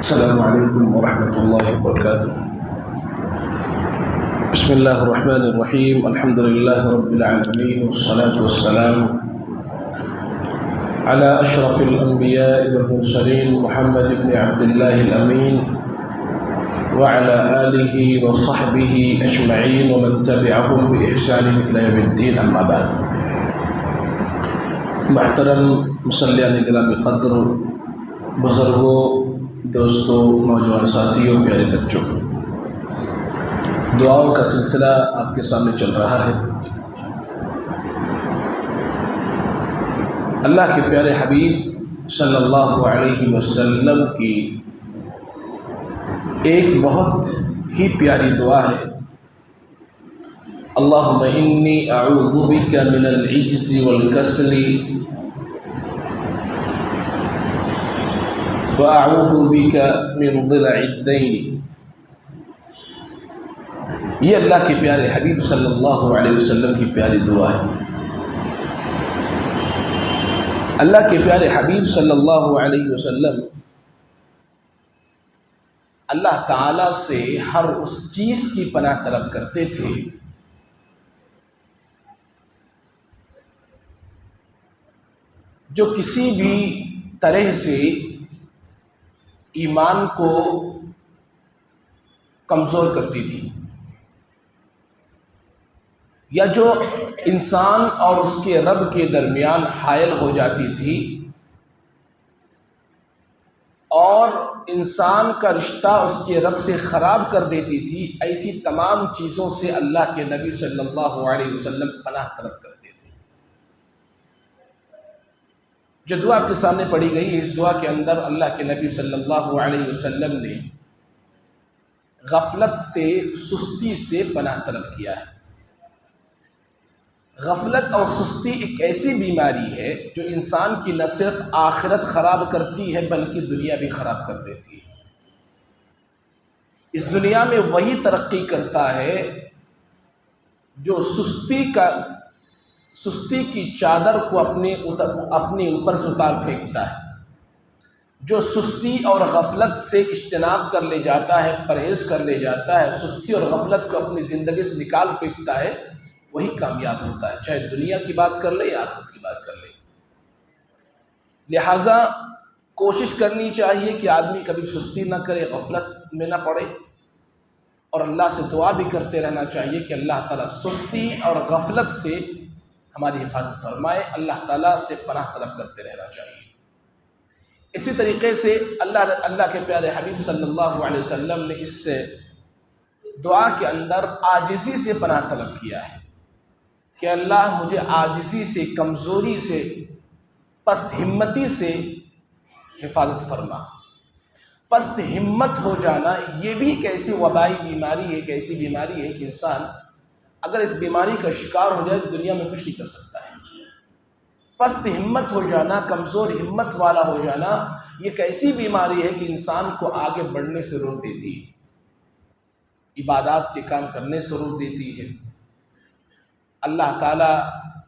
السلام علیکم ورحمۃ اللہ وبرکاتہ۔ بسم اللہ الرحمن الرحیم، الحمد للہ رب العالمین، والصلاة والسلام على اشرف الانبیاء والمرسلین محمد بن عبد اللہ الامین وعلى آلہ وصحبہ اجمعین ومن تبعهم بإحسان إلی یوم الدین، اما بعد۔ محترم مصلیان گرامی قدر، بزرگوں، دوستوں، نوجوان ساتھیوں، پیارے بچوں، دعاؤں کا سلسلہ آپ کے سامنے چل رہا ہے۔ اللہ کے پیارے حبیب صلی اللہ علیہ وسلم کی ایک بہت ہی پیاری دعا ہے، اللہم انی اعوذ بک من العجز والکسل وَأَعُوذُ بِكَ مِنْ ضِلَعِ الدَّيْنِ۔ یہ اللہ کے پیارے حبیب صلی اللہ علیہ وسلم کی پیاری دعا ہے۔ اللہ کے پیارے حبیب صلی اللہ علیہ وسلم اللہ تعالیٰ سے ہر اس چیز کی پناہ طلب کرتے تھے جو کسی بھی طرح سے ایمان کو کمزور کرتی تھی، یا جو انسان اور اس کے رب کے درمیان حائل ہو جاتی تھی اور انسان کا رشتہ اس کے رب سے خراب کر دیتی تھی، ایسی تمام چیزوں سے اللہ کے نبی صلی اللہ علیہ وسلم پناہ طلب کرتے تھے۔ جو دعا آپ کے سامنے پڑھی گئی، اس دعا کے اندر اللہ کے نبی صلی اللہ علیہ وسلم نے غفلت سے، سستی سے پناہ طلب کیا ہے۔ غفلت اور سستی ایک ایسی بیماری ہے جو انسان کی نہ صرف آخرت خراب کرتی ہے بلکہ دنیا بھی خراب کر دیتی ہے۔ اس دنیا میں وہی ترقی کرتا ہے جو سستی کی چادر کو اپنے اوپر سے اتار پھینکتا ہے، جو سستی اور غفلت سے اجتناب کر لے جاتا ہے، پرہیز کر لے جاتا ہے، سستی اور غفلت کو اپنی زندگی سے نکال پھینکتا ہے، وہی کامیاب ہوتا ہے، چاہے دنیا کی بات کر لے یا آخرت کی بات کر لے۔ لہٰذا کوشش کرنی چاہیے کہ آدمی کبھی سستی نہ کرے، غفلت میں نہ پڑے، اور اللہ سے دعا بھی کرتے رہنا چاہیے کہ اللہ تعالیٰ سستی اور غفلت سے ہماری حفاظت فرمائے۔ اللہ تعالیٰ سے پناہ طلب کرتے رہنا چاہیے۔ اسی طریقے سے اللہ کے پیارے حبیب صلی اللہ علیہ وسلم نے اس دعا کے اندر عاجزی سے پناہ طلب کیا ہے کہ اللہ مجھے عاجزی سے، کمزوری سے، پست ہمتی سے حفاظت فرما۔ پست ہمت ہو جانا یہ بھی ایک ایسی وبائی بیماری ہے، ایک ایسی بیماری ہے کہ انسان اگر اس بیماری کا شکار ہو جائے تو دنیا میں کچھ نہیں کر سکتا ہے۔ پست ہمت ہو جانا، کمزور ہمت والا ہو جانا، یہ ایک ایسی بیماری ہے کہ انسان کو آگے بڑھنے سے روک دیتی ہے، عبادات کے کام کرنے سے روک دیتی ہے، اللہ تعالیٰ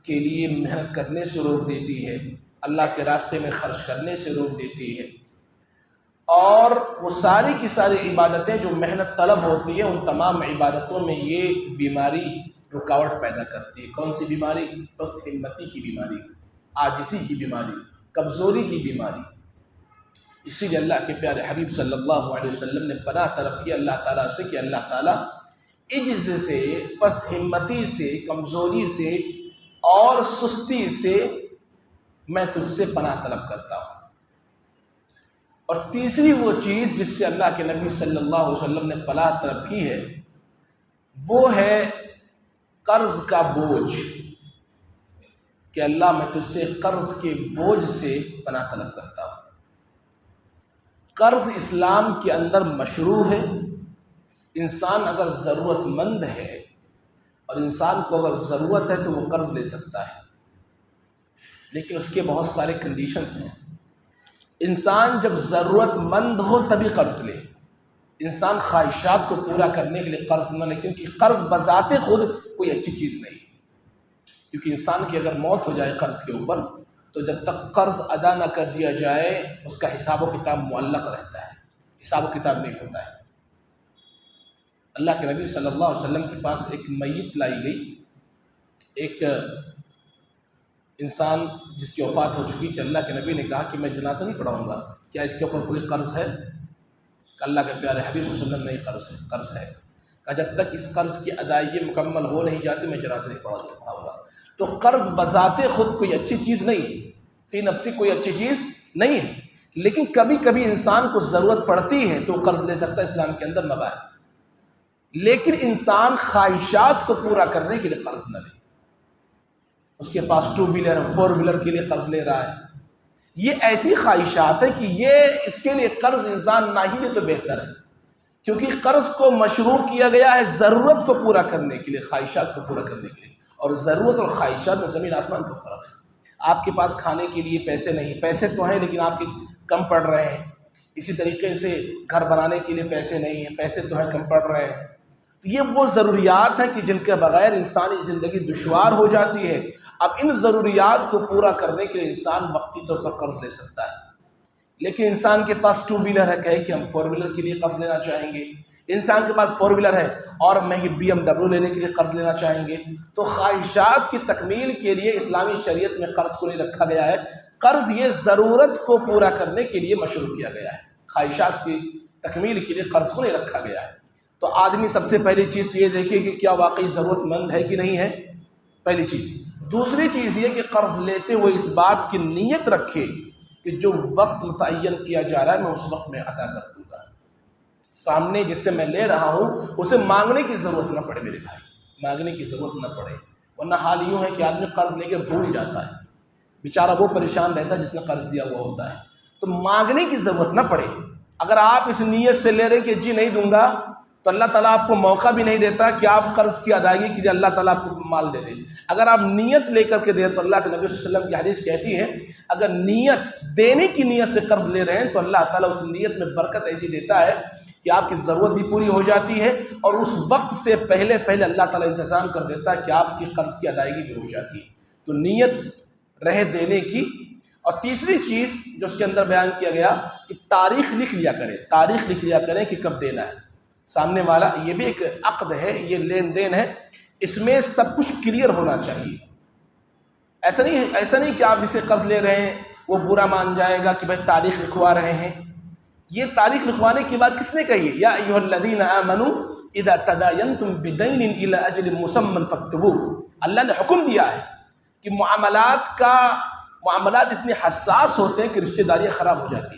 کے لیے محنت کرنے سے روک دیتی ہے، اللہ کے راستے میں خرچ کرنے سے روک دیتی ہے، اور وہ ساری کی ساری عبادتیں جو محنت طلب ہوتی ہیں ان تمام عبادتوں میں یہ بیماری رکاوٹ پیدا کرتی ہے۔ کون سی بیماری؟ پست ہمتی کی بیماری، عاجزی کی بیماری، کمزوری کی بیماری۔ اسی لیے اللہ کے پیارے حبیب صلی اللہ علیہ وسلم نے پناہ طلب کی اللہ تعالیٰ سے کہ اللہ تعالیٰ عجز سے، پست ہمتی سے، کمزوری سے اور سستی سے میں تجھ سے پناہ طلب کرتا ہوں۔ اور تیسری وہ چیز جس سے اللہ کے نبی صلی اللہ علیہ وسلم نے پناہ طلب کی ہے وہ ہے قرض کا بوجھ، کہ اللہ میں تجھ سے قرض کے بوجھ سے پناہ طلب کرتا ہوں۔ قرض اسلام کے اندر مشروع ہے۔ انسان اگر ضرورت مند ہے اور انسان کو اگر ضرورت ہے تو وہ قرض لے سکتا ہے، لیکن اس کے بہت سارے کنڈیشنز ہیں۔ انسان جب ضرورت مند ہو تبھی قرض لے، انسان خواہشات کو پورا کرنے کے لیے قرض نہ لے، کیونکہ قرض بذات خود کوئی اچھی چیز نہیں، کیونکہ انسان کی اگر موت ہو جائے قرض کے اوپر تو جب تک قرض ادا نہ کر دیا جائے اس کا حساب و کتاب معلق رہتا ہے۔ حساب و کتاب نہیں ہوتا ہے۔ اللہ کے نبی صلی اللہ علیہ وسلم کے پاس ایک میت لائی گئی، ایک انسان جس کی وفات ہو چکی تھی۔ اللہ کے نبی نے کہا کہ میں جنازہ نہیں پڑھاؤں گا، کیا اس کے اوپر کوئی قرض ہے؟ کہ اللہ کے پیارے حبیب صلی اللہ علیہ وسلم نہیں، قرض ہے۔ کہ جب تک اس قرض کی ادائیگی مکمل ہو نہیں جاتی میں جنازہ نہیں پڑھاؤں گا۔ تو قرض بذات خود کوئی اچھی چیز نہیں ہے، فی نفسی کوئی اچھی چیز نہیں ہے، لیکن کبھی کبھی انسان کو ضرورت پڑتی ہے تو قرض لے سکتا ہے، اسلام کے اندر مباح ہے۔ لیکن انسان خواہشات کو پورا کرنے کے لیے قرض نہ لے۔ اس کے پاس 2 ویلر 4 ویلر کے لیے قرض لے رہا ہے، یہ ایسی خواہشات ہے کہ یہ اس کے لیے قرض انسان نہ ہی لے تو بہتر ہے، کیونکہ قرض کو مشروع کیا گیا ہے ضرورت کو پورا کرنے کے لیے، خواہشات کو پورا کرنے کے لیے، اور ضرورت اور خواہشات میں زمین آسمان کا فرق ہے۔ آپ کے پاس کھانے کے لیے پیسے نہیں، پیسے تو ہیں لیکن آپ کے کم پڑ رہے ہیں، اسی طریقے سے گھر بنانے کے لیے پیسے نہیں ہیں، پیسے تو ہیں کم پڑ رہے ہیں۔ تو یہ وہ ضروریات ہیں کہ جن کے بغیر انسانی زندگی دشوار ہو جاتی ہے۔ اب ان ضروریات کو پورا کرنے کے لیے انسان وقتی طور پر قرض لے سکتا ہے، لیکن انسان کے پاس 2 ویلر ہے، کہے کہ ہم 4 ویلر کے لیے قرض لینا چاہیں گے، انسان کے پاس 4 ویلر ہے اور مہنگی BMW لینے کے لیے قرض لینا چاہیں گے، تو خواہشات کی تکمیل کے لیے اسلامی شریعت میں قرض کو نہیں رکھا گیا ہے۔ قرض یہ ضرورت کو پورا کرنے کے لیے مشروع کیا گیا ہے، خواہشات کی تکمیل کے لیے قرض کو نہیں رکھا گیا ہے۔ تو آدمی سب سے پہلی چیز یہ دیکھے کہ کیا واقعی ضرورت مند ہے کہ نہیں ہے، پہلی چیز۔ دوسری چیز یہ کہ قرض لیتے ہوئے اس بات کی نیت رکھے کہ جو وقت متعین کیا جا رہا ہے میں اس وقت میں ادا کر دوں گا، سامنے جس سے میں لے رہا ہوں اسے مانگنے کی ضرورت نہ پڑے، میرے بھائی مانگنے کی ضرورت نہ پڑے، ورنہ حال یوں ہے کہ آدمی قرض لے کے بھول جاتا ہے، بیچارہ وہ پریشان رہتا ہے جس نے قرض دیا ہوا ہوتا ہے۔ تو مانگنے کی ضرورت نہ پڑے۔ اگر آپ اس نیت سے لے رہے کہ جی نہیں دوں گا تو اللہ تعالیٰ آپ کو موقع بھی نہیں دیتا کہ آپ قرض کی ادائیگی کے لیے اللہ تعالیٰ آپ کو مال دے دے۔ اگر آپ نیت لے کر کے دیں تو اللہ کے نبی صلی اللہ علیہ وسلم کی حدیث کہتی ہے اگر نیت دینے کی نیت سے قرض لے رہے ہیں تو اللہ تعالیٰ اس نیت میں برکت ایسی دیتا ہے کہ آپ کی ضرورت بھی پوری ہو جاتی ہے، اور اس وقت سے پہلے اللہ تعالیٰ انتظام کر دیتا ہے کہ آپ کی قرض کی ادائیگی بھی ہو جاتی ہے۔ تو نیت رہے دینے کی۔ اور تیسری چیز جو اس کے اندر بیان کیا گیا کہ تاریخ لکھ لیا کریں کہ کب دینا ہے سامنے والا۔ یہ بھی ایک عقد ہے، یہ لین دین ہے، اس میں سب کچھ کلیئر ہونا چاہیے۔ ایسا نہیں کہ آپ اسے قرض لے رہے ہیں وہ برا مان جائے گا کہ بھائی تاریخ لکھوا رہے ہیں۔ یہ تاریخ لکھوانے کی بات کس نے کہی ہے؟ یا ایھا الذین آمنوا اذا تداینتم بدین الی اجل مسمی فاکتبوہ۔ اللہ نے حکم دیا ہے کہ معاملات اتنے حساس ہوتے ہیں کہ رشتہ داریاں خراب ہو جاتی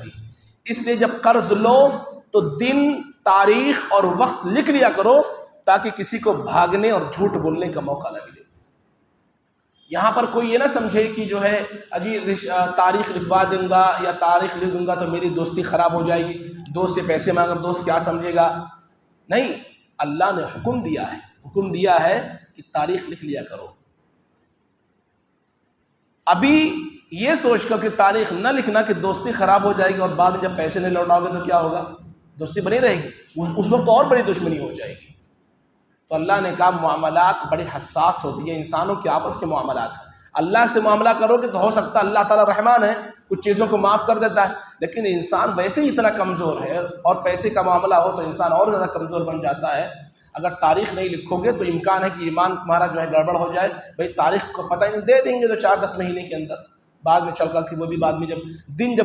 ہیں۔ اس لیے جب قرض لو تو دن، تاریخ اور وقت لکھ لیا کرو تاکہ کسی کو بھاگنے اور جھوٹ بولنے کا موقع نہ ملے۔ یہاں پر کوئی یہ نہ سمجھے کہ جو ہے اجی تاریخ لکھوا دوں گا یا تاریخ لکھ دوں گا تو میری دوستی خراب ہو جائے گی، دوست سے پیسے مانگا دوست کیا سمجھے گا۔ نہیں، اللہ نے حکم دیا ہے کہ تاریخ لکھ لیا کرو۔ ابھی یہ سوچ کر کہ تاریخ نہ لکھنا کہ دوستی خراب ہو جائے گی اور بعد میں جب پیسے نہیں لوٹاؤ گے تو کیا ہوگا، دوستی بنی رہے گی، اس وقت اور بڑی دشمنی ہو جائے گی۔ تو اللہ نے کہا معاملات بڑے حساس ہوتی ہیں، انسانوں کے آپس کے معاملات۔ اللہ سے معاملہ کرو گے تو ہو سکتا ہے اللہ تعالیٰ رحمان ہے، کچھ چیزوں کو معاف کر دیتا ہے، لیکن انسان ویسے ہی اتنا کمزور ہے، اور پیسے کا معاملہ ہو تو انسان اور زیادہ کمزور بن جاتا ہے۔ اگر تاریخ نہیں لکھو گے تو امکان ہے کہ ایمان تمہارا جو ہے گڑبڑ ہو جائے۔ بھائی تاریخ کو پتہ ہی نہیں، دے دیں گے تو 4-10 مہینے کے اندر، بعد میں چل کر کہ وہ بھی بعد میں جب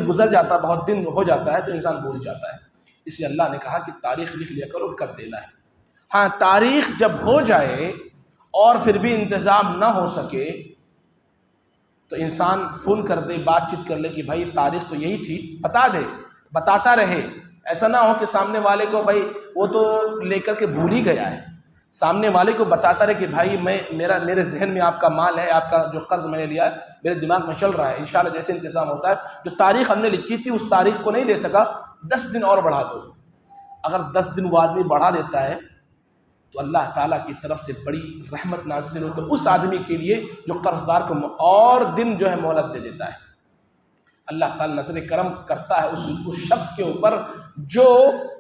گزر جاتا ہے، بہت دن ہو جاتا ہے تو انسان بھول جاتا ہے۔ اس لیے اللہ نے کہا کہ تاریخ لکھ لیا کرو کب دینا ہے۔ ہاں، تاریخ جب ہو جائے اور پھر بھی انتظام نہ ہو سکے تو انسان فون کر دے، بات چیت کر لے کہ بھائی تاریخ تو یہی تھی، بتاتا رہے۔ ایسا نہ ہو کہ سامنے والے کو بھائی وہ تو لے کر کے بھول ہی گیا ہے، سامنے والے کو بتاتا رہے کہ بھائی میرے ذہن میں آپ کا مال ہے، آپ کا جو قرض میں نے لیا ہے میرے دماغ میں چل رہا ہے، انشاءاللہ جیسے انتظام ہوتا ہے، جو تاریخ ہم نے لکھی تھی اس تاریخ کو نہیں دے سکا، 10 دن اور بڑھا دو۔ اگر 10 دن وہ آدمی بڑھا دیتا ہے تو اللہ تعالیٰ کی طرف سے بڑی رحمت نازل ہوتی ہے اس آدمی کے لیے جو قرض دار کو اور دن جو ہے مہلت دے دیتا ہے۔ اللہ تعالیٰ نظر کرم کرتا ہے اس شخص کے اوپر جو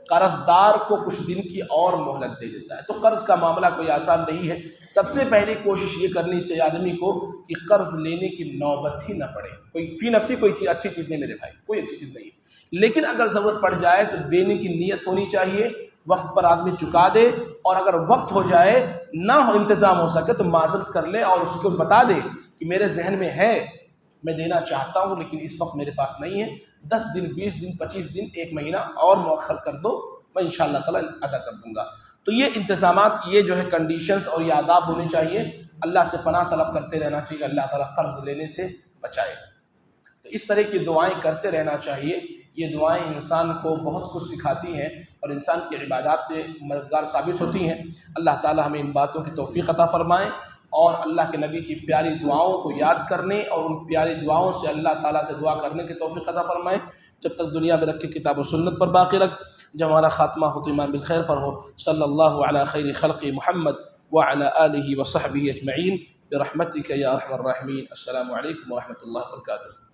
قرض دار کو کچھ دن کی اور مہلت دے دیتا ہے۔ تو قرض کا معاملہ کوئی آسان نہیں ہے۔ سب سے پہلی کوشش یہ کرنی چاہیے آدمی کو کہ قرض لینے کی نوبت ہی نہ پڑے۔ کوئی فی نفسی کوئی چیز اچھی چیز نہیں میرے بھائی، کوئی اچھی چیز نہیں ہے، لیکن اگر ضرورت پڑ جائے تو دینے کی نیت ہونی چاہیے، وقت پر آدمی چکا دے، اور اگر وقت ہو جائے نہ ہو انتظام ہو سکے تو معذرت کر لے اور اس کو بتا دے کہ میرے ذہن میں ہے، میں دینا چاہتا ہوں لیکن اس وقت میرے پاس نہیں ہے، 10 دن 20 دن 25 دن 1 مہینہ اور مؤخر کر دو، میں انشاءاللہ تعالی ادا کر دوں گا۔ تو یہ انتظامات، یہ جو ہے کنڈیشنز اور یہ آداب ہونے چاہیے۔ اللہ سے پناہ طلب کرتے رہنا چاہیے کہ اللہ تعالیٰ قرض لینے سے بچائے۔ تو اس طرح کی دعائیں کرتے رہنا چاہیے۔ یہ دعائیں انسان کو بہت کچھ سکھاتی ہیں اور انسان کی عبادات میں مددگار ثابت ہوتی ہیں۔ اللہ تعالیٰ ہمیں ان باتوں کی توفیق عطا فرمائے اور اللہ کے نبی کی پیاری دعاؤں کو یاد کرنے اور ان پیاری دعاؤں سے اللہ تعالیٰ سے دعا کرنے کی توفیق عطا فرمائے۔ جب تک دنیا میں رکھے کتاب و سنت پر باقی رکھ، جب ہمارا خاتمہ ہو تو ایمان بالخیر پر ہو۔ صلی اللہ علی خیر خلق محمد وعلی آلہ وصحبہ اجمعین برحمتک یا ارحم الراحمین۔ السلام علیکم ورحمۃ اللہ وبرکاتہ۔